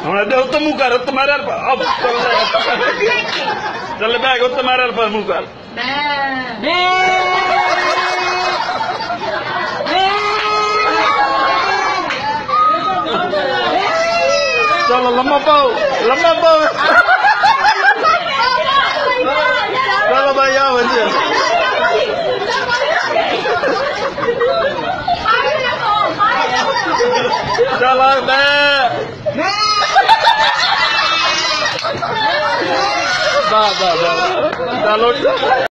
हूँ दे उत्ते मुँह कर उत्ते मारे अब चल बैग उत्ते मारे पर मुँह कर चलो लम्बा पाओ चलो भाई आओ बच्चे चलो चलो